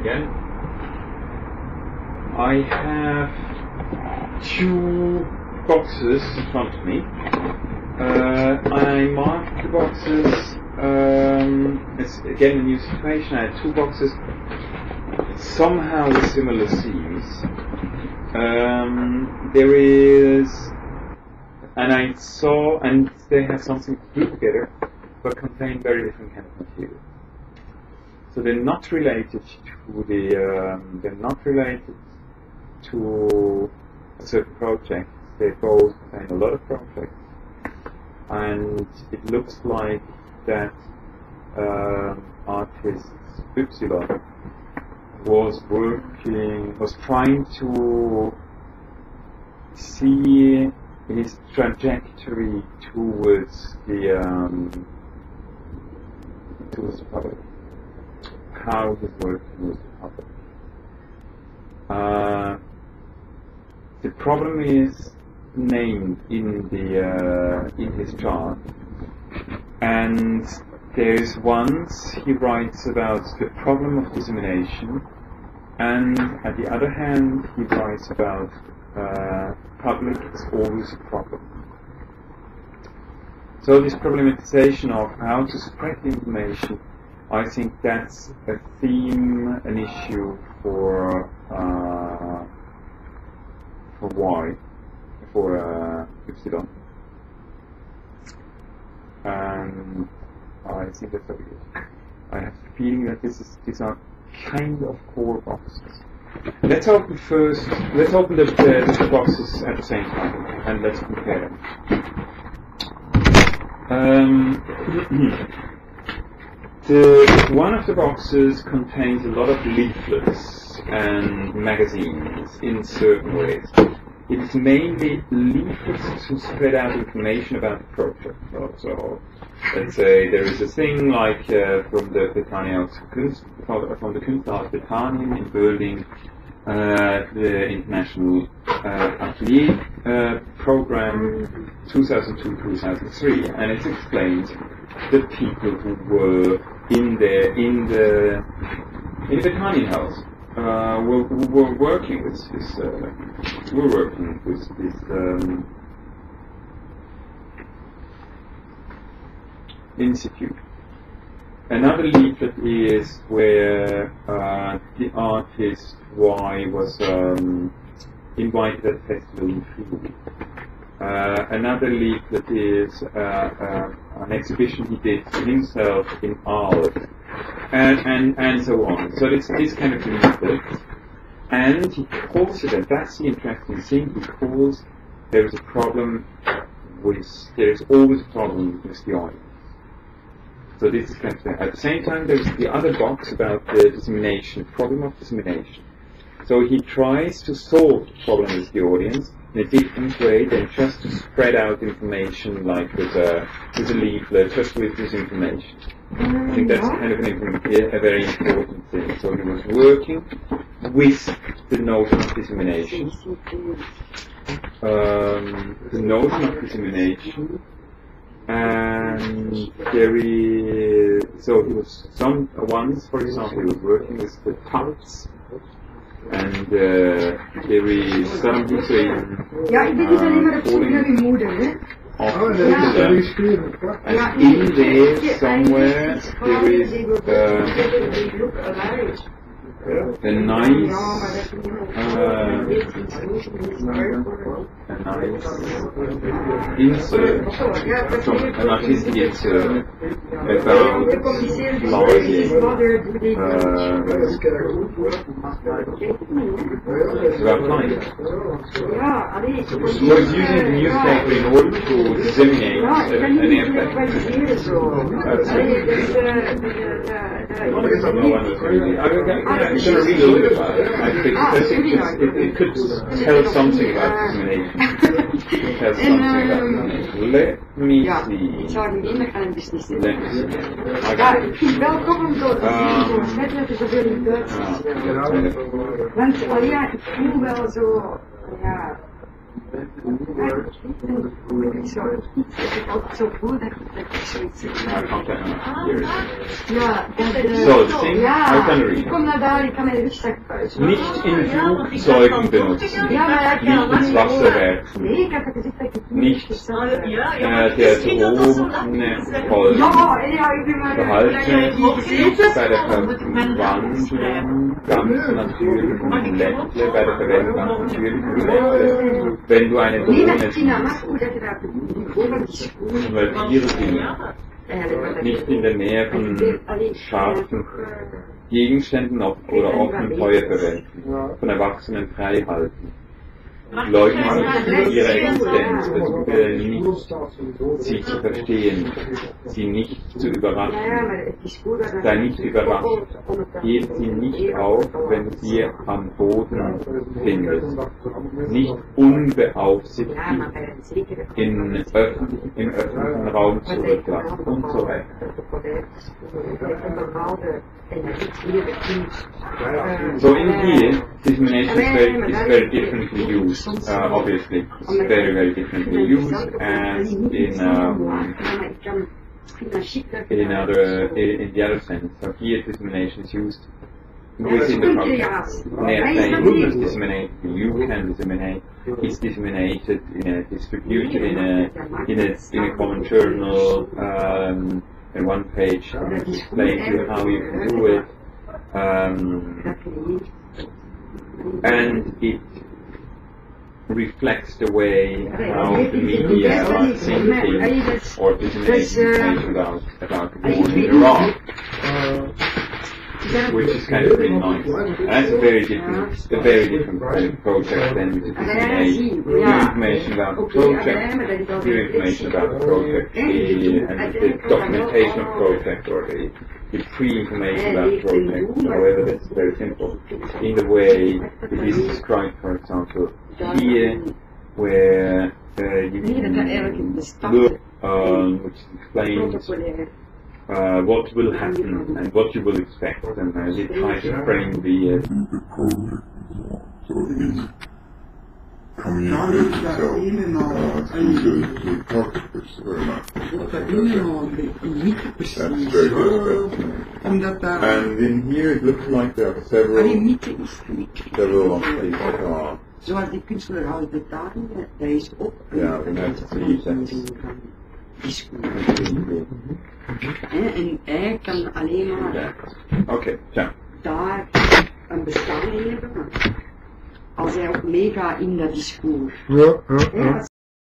again. I have two boxes in front of me. I marked the boxes. It's again a new situation. I had two boxes, somehow with similar themes. There is, and I saw, and they have something to do together, but contain very different kind of material. So they're not related to they're not related to a certain project. They both contain a lot of projects, and it looks like that artist Ypsilon was trying to see his trajectory towards the public, how his work towards the public. The problem is named in his chart, and there's once he writes about the problem of dissemination, and at the other hand he writes about public is always a problem. So this problematization of how to spread the information, I think that's a theme, an issue for Ypsilon. And I think that's very good. I have the feeling that these are kind of core boxes. Let's open the two boxes at the same time, and let's compare them. One of the boxes contains a lot of leaflets and magazines in certain ways. It is mainly leaflets to spread out information about the project. So let's say there is a thing like from the Künstlerhaus Bethanien in Berlin, the International Atelier Program 2002-2003, and it explains the people who were in the Bethanien House. Were working with this institute. Another leaflet is where the artist Y was invited at a festival in Fribourg. Another leaflet is an exhibition he did himself in art. And so on. So it's this kind of leaflet, and he calls it, and that's the interesting thing, because there is a problem there is always a problem with the audience. So this is kind of thing. At the same time, there's the other box about the dissemination, problem of dissemination. So he tries to solve the problem with the audience in a different way than just to spread out information like with a leaflet, just with this information. I think that's kind of a very important thing. So he was working with the notion of dissemination. And there is, so he was once, for example, he was working with the touts, and there is something saying and in there somewhere there is a nice insert from an artistic insert about flying. He was using the newspaper in order to disseminate an airplane. I'm going to read a little about it. I think it could tell something about dissemination. Let me see. I got it. So, the thing, I can read. Nicht in Flugzeugen benutzen, nicht ins Wasser werfen, nicht der drohende folgen. Behalte bei der Verwandlung ganz natürlich Lächle, bei der Verwendung ganz natürlich Lächle. Wenn du eine Drohne konvertiere sie nicht in der Nähe von scharfen Gegenständen oder offenen Feuer verwenden, von Erwachsenen frei halten. Leugnen ihre Existenz, versuche nicht, sie zu verstehen, sie nicht zu überraschen. Sei nicht überrascht, heb sie nicht auf, wenn du sie am Boden findest. Nicht unbeaufsichtigt im öffentlichen Raum zurücklassen und so weiter. So in here, discrimination is very differently used. Obviously, it's very differently used as in the other sense. So here, discrimination is used within the context. You can discriminate. It's disseminated distributed in a common journal. And one page explains you how you can do it, and it reflects the way how the media are thinking or disseminating information about the war in Iraq, which is kind of really nice. And that's a very different kind of project than to disseminate new information about the project, new information about the project, and the documentation of the project, or the pre-information about the project. However, that's very simple. In the way it is described, for example, here, where you can look, which explains what will happen and what you will expect, and they try to frame the and in here it looks like there are several of these are. Zoals die kunstenaar houdt het daar, daar is ook en hij kan alleen maar daar een bestaan in hebben als hij ook meegaat in dat discours.